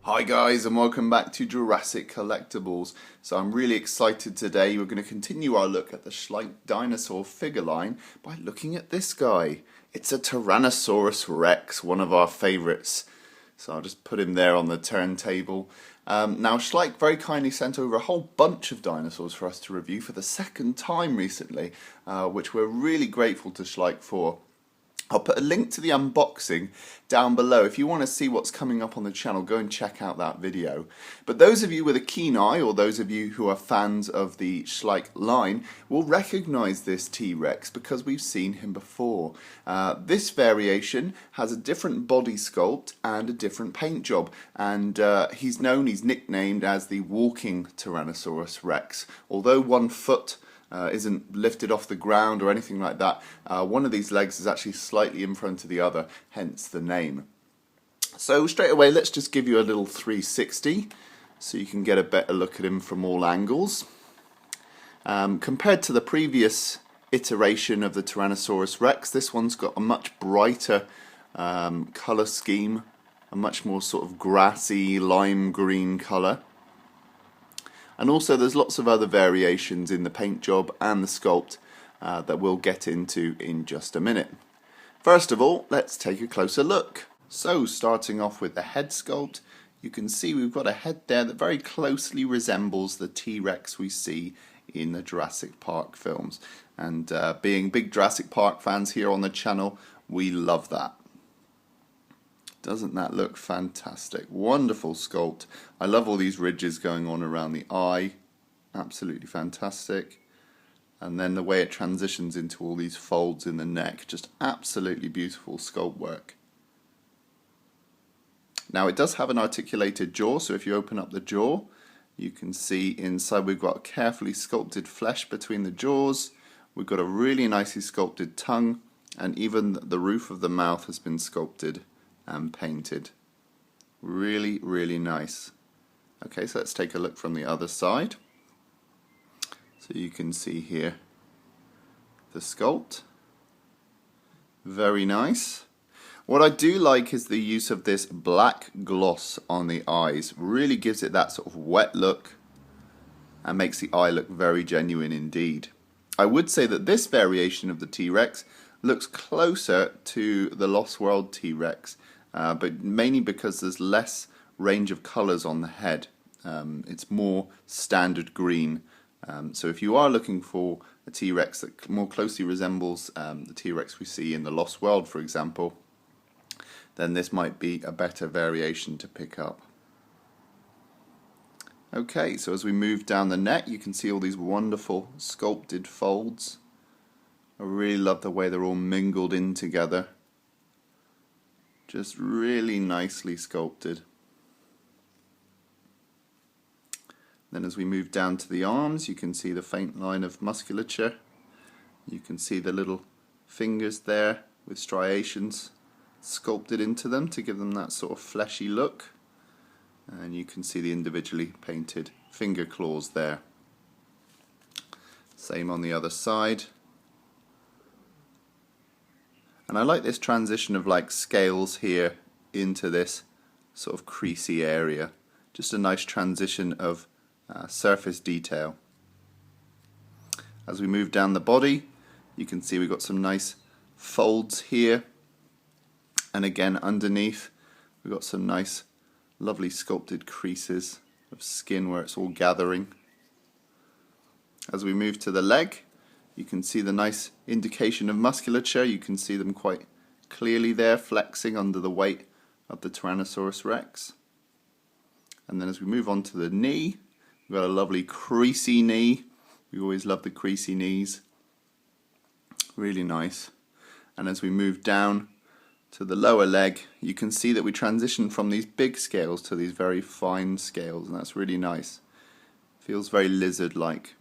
Hi guys, and welcome back to Jurassic Collectibles. So I'm really excited today. We're going to continue our look at the Schleich dinosaur figure line by looking at this guy. It's a Tyrannosaurus Rex, one of our favourites. So I'll just put him there on the turntable. Now Schleich very kindly sent over a whole bunch of dinosaurs for us to review for the second time recently, which we're really grateful to Schleich for. I'll put a link to the unboxing down below. If you want to see what's coming up on the channel, go and check out that video. But those of you with a keen eye, or those of you who are fans of the Schleich line, will recognise this T-Rex because we've seen him before. This variation has a different body sculpt and a different paint job, and he's nicknamed as the walking Tyrannosaurus Rex. Although 1 foot isn't lifted off the ground or anything like that, one of these legs is actually slightly in front of the other, hence the name. So straight away, let's just give you a little 360 so you can get a better look at him from all angles. Compared to the previous iteration of the Tyrannosaurus Rex, this one's got a much brighter colour scheme, a much more sort of grassy lime green colour. And also there's lots of other variations in the paint job and the sculpt that we'll get into in just a minute. First of all, let's take a closer look. So starting off with the head sculpt, you can see we've got a head there that very closely resembles the T-Rex we see in the Jurassic Park films. And being big Jurassic Park fans here on the channel, we love that. Doesn't that look fantastic? Wonderful sculpt. I love all these ridges going on around the eye. Absolutely fantastic. And then the way it transitions into all these folds in the neck. Just absolutely beautiful sculpt work. Now it does have an articulated jaw, so if you open up the jaw, you can see inside we've got carefully sculpted flesh between the jaws. We've got a really nicely sculpted tongue, and even the roof of the mouth has been sculpted and painted. Really, really nice. Okay, so let's take a look from the other side. So you can see here the sculpt. Very nice. What I do like is the use of this black gloss on the eyes. Really gives it that sort of wet look and makes the eye look very genuine indeed. I would say that this variation of the T-Rex looks closer to the Lost World T-Rex, but mainly because there's less range of colours on the head. It's more standard green. So if you are looking for a T-Rex that more closely resembles the T-Rex we see in the Lost World, for example, then this might be a better variation to pick up. Okay, so as we move down the neck, you can see all these wonderful sculpted folds. I really love the way they're all mingled in together. Just really nicely sculpted. Then as we move down to the arms, you can see the faint line of musculature. You can see the little fingers there with striations sculpted into them to give them that sort of fleshy look. And you can see the individually painted finger claws there. Same on the other side. And I like this transition of like scales here into this sort of creasy area. Just a nice transition of surface detail. As we move down the body, you can see we've got some nice folds here. And again underneath, we've got some nice, lovely sculpted creases of skin where it's all gathering. As we move to the leg, you can see the nice indication of musculature. You can see them quite clearly there, flexing under the weight of the Tyrannosaurus Rex. And then as we move on to the knee, we've got a lovely creasy knee. We always love the creasy knees. Really nice. And as we move down to the lower leg, you can see that we transition from these big scales to these very fine scales, and that's really nice. Feels very lizard-like.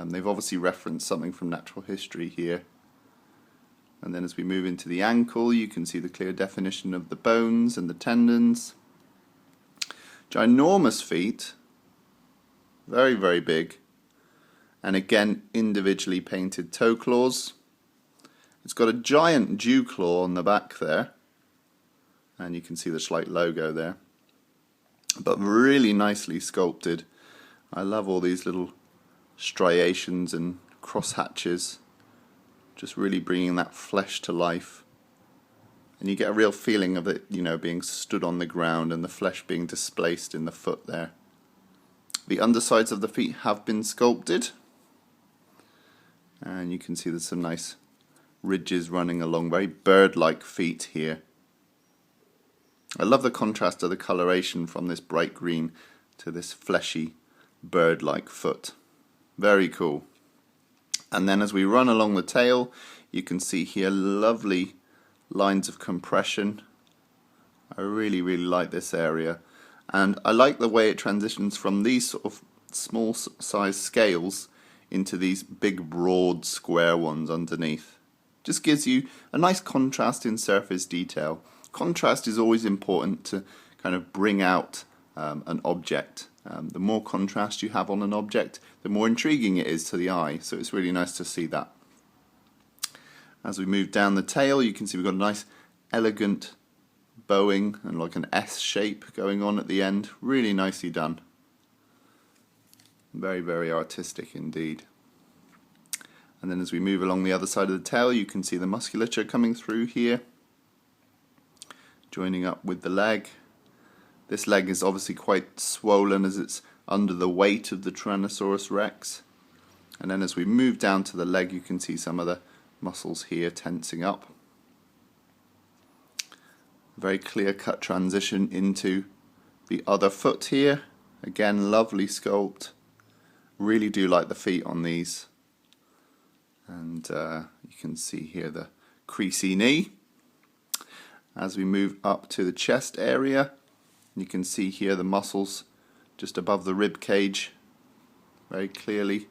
They've obviously referenced something from natural history here. And then as we move into the ankle, you can see the clear definition of the bones and the tendons. Ginormous feet. Very, very big. And again, individually painted toe claws. It's got a giant dew claw on the back there. And you can see the Schleich logo there. but really nicely sculpted. I love all these little striations and cross hatches, just really bringing that flesh to life. And you get a real feeling of it, being stood on the ground and the flesh being displaced in the foot there. The undersides of the feet have been sculpted, and you can see there's some nice ridges running along, very bird-like feet here. I love the contrast of the coloration from this bright green to this fleshy bird-like foot. Very cool. And then as we run along the tail, you can see here lovely lines of compression. I really like this area, and I like the way it transitions from these sort of small size scales into these big broad square ones underneath. Just gives you a nice contrast in surface detail. Contrast is always important to kind of bring out an object. The more contrast you have on an object, the more intriguing it is to the eye, so it's really nice to see that. As we move down the tail, you can see we've got a nice elegant bowing and like an S shape going on at the end. Really nicely done. Very artistic indeed. And then as we move along the other side of the tail, you can see the musculature coming through here, joining up with the leg. This leg is obviously quite swollen as it's under the weight of the Tyrannosaurus Rex. And then as we move down to the leg, you can see some of the muscles here tensing up. Very clear-cut transition into the other foot here. Again, lovely sculpt. Really do like the feet on these. And you can see here the creasy knee. As we move up to the chest area, you can see here the muscles just above the rib cage, very clearly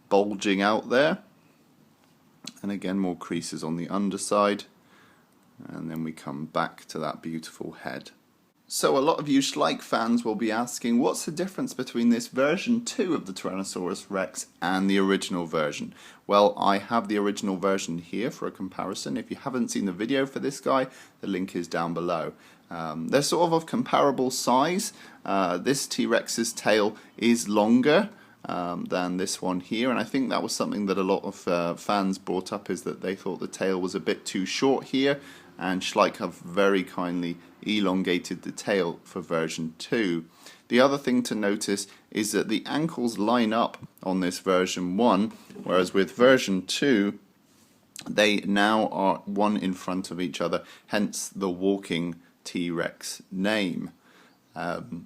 bulging out there. And again, more creases on the underside. And then we come back to that beautiful head. So a lot of you Schleich fans will be asking, what's the difference between this version 2 of the Tyrannosaurus Rex and the original version? Well, I have the original version here for a comparison. If you haven't seen the video for this guy, the link is down below. They're sort of comparable size. This T-Rex's tail is longer than this one here, and I think that was something that a lot of fans brought up, is that they thought the tail was a bit too short here, and Schleich have very kindly elongated the tail for version 2. The other thing to notice is that the ankles line up on this version 1, whereas with version 2 they now are one in front of each other, hence the walking T-Rex name.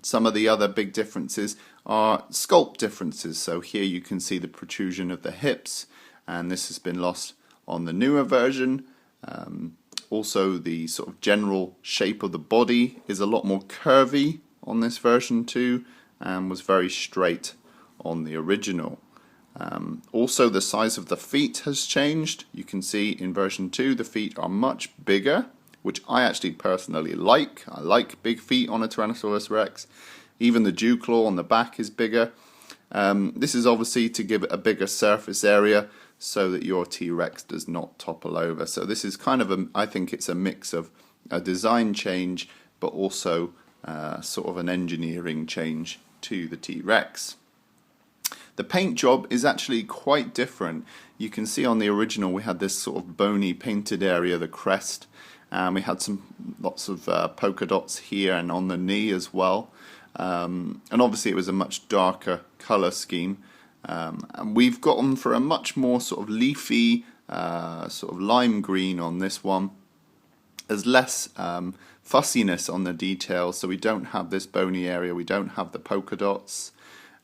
Some of the other big differences are sculpt differences. So here you can see the protrusion of the hips, and this has been lost on the newer version. Also, the sort of general shape of the body is a lot more curvy on this version 2 and was very straight on the original. Also, the size of the feet has changed. You can see in version 2 the feet are much bigger, which I actually personally like. I like big feet on a Tyrannosaurus Rex. Even the dew claw on the back is bigger. This is obviously to give it a bigger surface area so that your T-Rex does not topple over. So this is kind of I think it's a mix of a design change, but also sort of an engineering change to the T-Rex. The paint job is actually quite different. You can see on the original we had this sort of bony painted area, the crest, and we had lots of polka dots here and on the knee as well. And obviously it was a much darker colour scheme. And we've gotten for a much more sort of leafy, sort of lime green on this one. There's less fussiness on the details, so we don't have this bony area, we don't have the polka dots.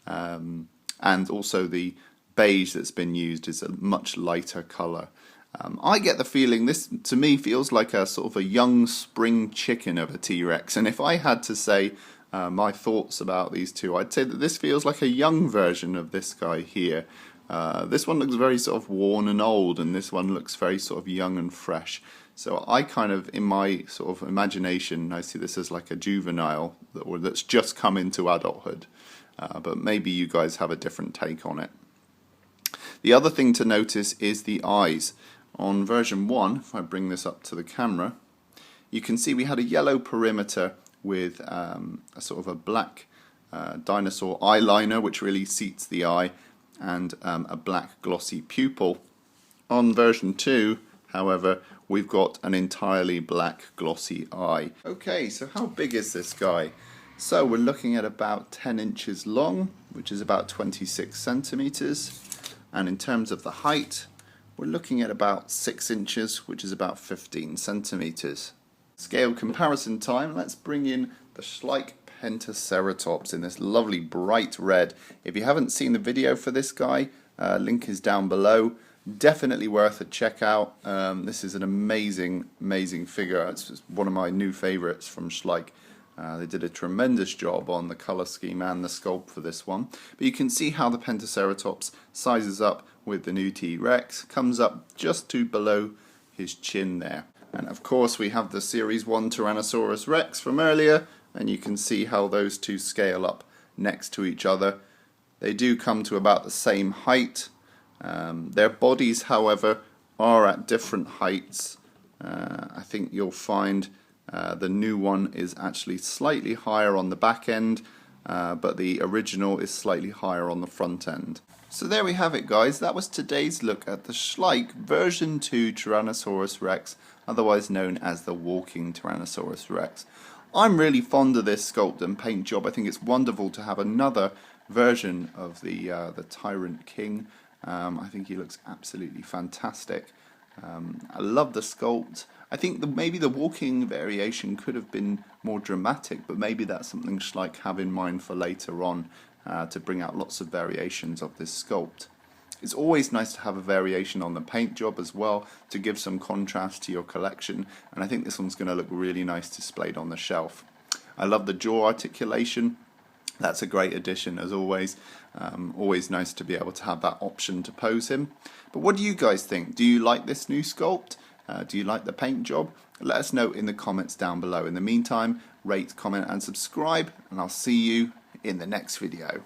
And also the beige that's been used is a much lighter colour. I get the feeling this, to me, feels like a sort of a young spring chicken of a T-Rex. And if I had to say my thoughts about these two, I'd say that this feels like a young version of this guy here. This one looks very sort of worn and old, and this one looks very sort of young and fresh. So I kind of, in my sort of imagination, I see this as like a juvenile that's just come into adulthood. But maybe you guys have a different take on it. The other thing to notice is the eyes. On version 1, if I bring this up to the camera, you can see we had a yellow perimeter with a sort of a black dinosaur eyeliner which really seats the eye, and a black glossy pupil. On version 2, however, we've got an entirely black glossy eye. Okay, so how big is this guy? So we're looking at about 10 inches long, which is about 26 centimeters, and in terms of the height, we're looking at about 6 inches, which is about 15 centimeters. Scale comparison time, let's bring in the Schleich Pentaceratops in this lovely bright red. If you haven't seen the video for this guy, link is down below. Definitely worth a check out. This is an amazing figure. It's one of my new favorites from Schleich. They did a tremendous job on the color scheme and the sculpt for this one. But you can see how the Pentaceratops sizes up with the new T-Rex, comes up just to below his chin there. And of course we have the Series 1 Tyrannosaurus Rex from earlier, and you can see how those two scale up next to each other. They do come to about the same height. Their bodies, however, are at different heights. I think you'll find the new one is actually slightly higher on the back end, but the original is slightly higher on the front end. So there we have it, guys. That was today's look at the Schleich version 2 Tyrannosaurus Rex, otherwise known as the walking Tyrannosaurus Rex. I'm really fond of this sculpt and paint job. I think it's wonderful to have another version of the Tyrant King. I think he looks absolutely fantastic. I love the sculpt. I think maybe the walking variation could have been more dramatic, but maybe that's something Schleich have in mind for later on, to bring out lots of variations of this sculpt. It's always nice to have a variation on the paint job as well, to give some contrast to your collection, and I think this one's going to look really nice displayed on the shelf. I love the jaw articulation. That's a great addition as always. Always nice to be able to have that option to pose him. But what do you guys think? Do you like this new sculpt? Do you like the paint job? Let us know in the comments down below. In the meantime, rate, comment and subscribe, and I'll see you in the next video.